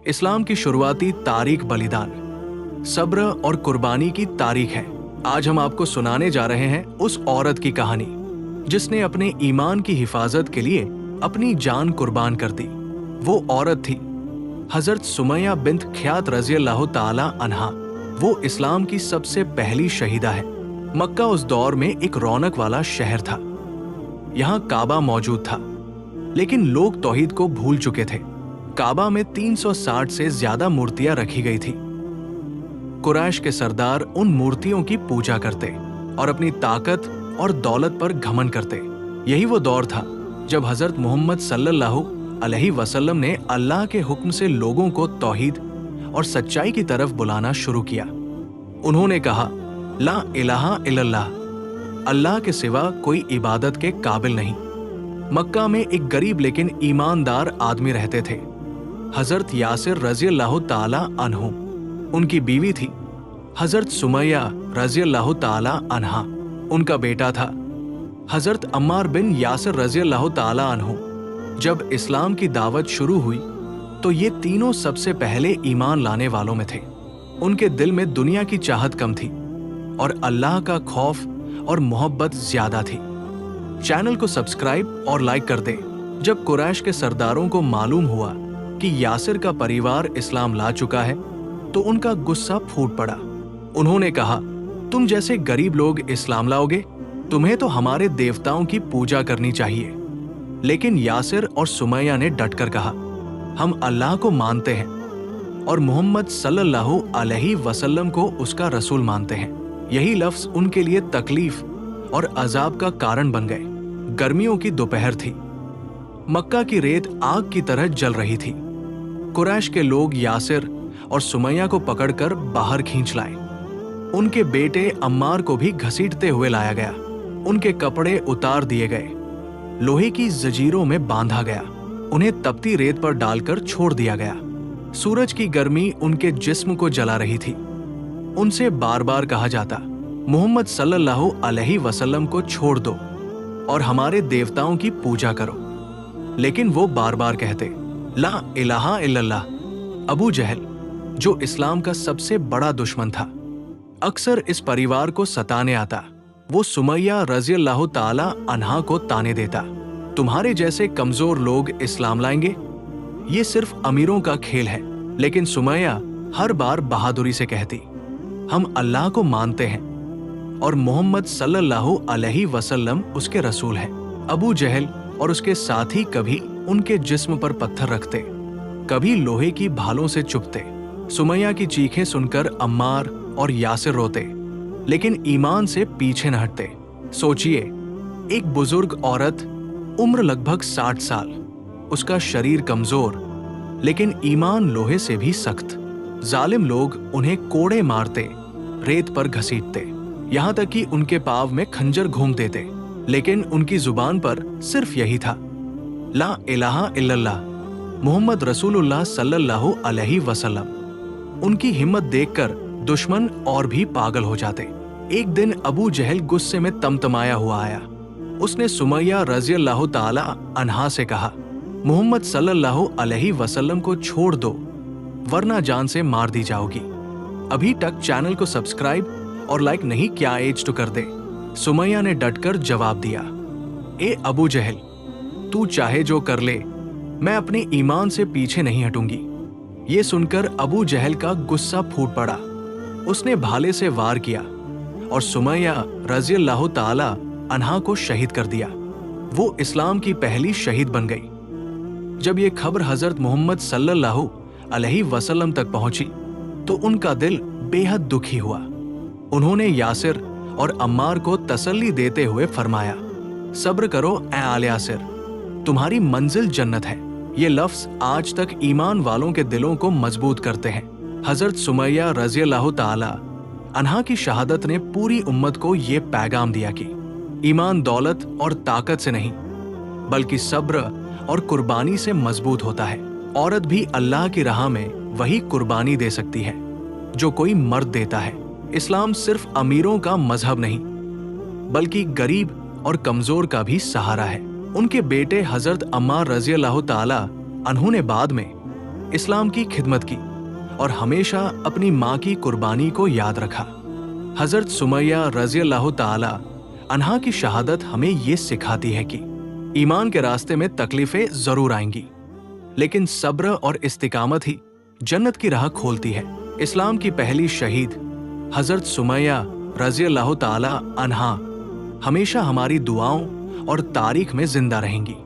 इस्लाम की शुरुआती तारीख बलिदान, सब्र और कुर्बानी की तारीख है। आज हम आपको सुनाने जा रहे हैं उस औरत की कहानी जिसने अपने ईमान की हिफाजत के लिए अपनी जान कुर्बान कर दी। वो औरत थी हजरत सुमैया बिन्त ख्यात रज़ियल्लाहु ताला अन्हा। वो इस्लाम की सबसे पहली शहीदा है। मक्का उस दौर में एक रौनक वाला शहर था। यहाँ काबा मौजूद था, लेकिन लोग तौहीद को भूल चुके थे। काबा में 360 से ज्यादा मूर्तियां रखी गई थी। कुरैश के सरदार उन मूर्तियों की पूजा करते और अपनी ताकत और दौलत पर घमंड करते। यही वो दौर था जब हजरत मोहम्मद सल्लल्लाहु अलैहि वसल्लम ने अल्लाह के हुक्म से लोगों को तौहीद और सच्चाई की तरफ बुलाना शुरू किया। उन्होंने कहा, ला इलाहा इल्लल्लाह, अल्लाह के सिवा कोई इबादत के काबिल नहीं। मक्का में एक गरीब लेकिन ईमानदार आदमी रहते थे, हजरत यासिर रज़ियल्लाहु ताला अन्हु। उनकी बीवी थी हजरत सुमैया रज़ियल्लाहु ताला अन्हा। उनका बेटा था हजरत अम्मार बिन यासिर रज़ियल्लाहु ताला अन्हु। जब इस्लाम की दावत शुरू हुई तो ये तीनों सबसे पहले ईमान लाने वालों में थे। उनके दिल में दुनिया की चाहत कम थी और अल्लाह का खौफ और मोहब्बत ज्यादा थी। चैनल को सब्सक्राइब और लाइक कर दे। जब कुरैश के सरदारों को मालूम हुआ कि यासिर का परिवार इस्लाम ला चुका है तो उनका गुस्सा फूट पड़ा। उन्होंने कहा, तुम जैसे गरीब लोग इस्लाम लाओगे? तुम्हें तो हमारे देवताओं की पूजा करनी चाहिए। लेकिन यासिर और सुमैया ने डटकर कहा, हम अल्लाह को मानते हैं और मोहम्मद सल्लल्लाहु अलैहि वसल्लम को उसका रसूल मानते हैं। यही लफ्ज उनके लिए तकलीफ और अजाब का कारण बन गए। गर्मियों की दोपहर थी। मक्का की रेत आग की तरह जल रही थी। कुरैश के लोग यासिर और सुमैया को पकड़कर बाहर खींच लाए। उनके बेटे अम्मार को भी घसीटते हुए लाया गया। उनके कपड़े उतार दिए गए, लोहे की जंजीरों में बांधा गया। उन्हें तपती रेत पर डालकर छोड़ दिया गया। सूरज की गर्मी उनके जिस्म को जला रही थी। उनसे बार बार कहा जाता, मोहम्मद सल्लल्लाहु अलैहि वसल्लम को छोड़ दो और हमारे देवताओं की पूजा करो। लेकिन वो बार बार कहते, ला इलाहा इल्लल्लाह। अबू जहल, जो इस्लाम का सबसे बड़ा दुश्मन था, अक्सर इस परिवार को सताने आता। वो सुमैया रज़ियल्लाहु ताला अन्हा को ताने देता, तुम्हारे जैसे कमजोर लोग इस्लाम लाएंगे? ये सिर्फ अमीरों का खेल है। लेकिन सुमैया हर बार बहादुरी से कहती, हम अल्लाह को मानते हैं और मोहम्मद सल्लल्लाहु अलैहि वसल्लम उसके रसूल हैं। अबू जहल और उसके साथी कभी उनके जिस्म पर पत्थर रखते, कभी लोहे की भालों से चुभते। सुमैया की चीखें सुनकर अम्मार और यासिर रोते, लेकिन ईमान से पीछे न हटते। सोचिए, एक बुजुर्ग औरत, उम्र लगभग 60 साल, उसका शरीर कमजोर, लेकिन ईमान लोहे से भी सख्त। जालिम लोग उन्हें कोड़े मारते, रेत पर घसीटते, यहाँ तक कि उनके पांव में खंजर घूम देते। लेकिन उनकी जुबान पर सिर्फ यही था, ला इलाहा इल्लल्लाह, मोहम्मद रसूलुल्लाह सल्लल्लाहु अलैहि वसल्लम। उनकी हिम्मत देखकर दुश्मन और भी पागल हो जाते। एक दिन अबू जहल गुस्से में तमतमाया हुआ आया। उसने सुमैया रज़ियल्लाहु ताला अन्हा से कहा, मोहम्मद सल्लल्लाहु अलैहि वसल्लम को छोड़ दो, वरना जान से मार दी जाओगी। अभी तक चैनल को सब्सक्राइब और लाइक नहीं किया एज टू कर दे। सुमैया ने डटकर जवाब दिया, ए अबू जहल, तू चाहे जो कर ले, मैं अपने ईमान से पीछे नहीं हटूंगी। ये सुनकर अबू जहल का गुस्सा फूट पड़ा। उसने भाले से वार किया और सुमैया रज़ियल्लाहु ताला अन्हा को शहीद कर दिया। वो इस्लाम की पहली शहीद बन गई। जब ये खबर हजरत मोहम्मद सल्लल्लाहु अलैहि वसल्लम तक पहुंची तो उनका दिल बेहद दुखी हुआ। उन्होंने यासिर और अम्मार को तसल्ली देते हुए फरमाया, सब्र करो ए आले यासिर, तुम्हारी मंजिल जन्नत है। ये लफ्ज आज तक ईमान वालों के दिलों को मजबूत करते हैं। हजरत सुमैया रज़ियल्लाहु ताला अन्हा की शहादत ने पूरी उम्मत को ये पैगाम दिया कि ईमान दौलत और ताकत से नहीं, बल्कि सब्र और कुर्बानी से मजबूत होता है। औरत भी अल्लाह की राह में वही कुर्बानी दे सकती है जो कोई मर्द देता है। इस्लाम सिर्फ अमीरों का मजहब नहीं, बल्कि गरीब और कमजोर का भी सहारा है। उनके बेटे हजरत अम्मार रज़ियल्लाहु ताला अन्हु ने बाद में इस्लाम की खिदमत की और हमेशा अपनी माँ की कुर्बानी को याद रखा। हजरत सुमैया रजी अल्लाह ताला अन्हा की शहादत हमें ये सिखाती है कि ईमान के रास्ते में तकलीफें जरूर आएंगी, लेकिन सब्र और इस्तिकामत ही जन्नत की राह खोलती है। इस्लाम की पहली शहीद हजरत सुमैया रजी अल्लाह ताला अन्हा हमेशा हमारी दुआओं और तारीख में जिंदा रहेंगी।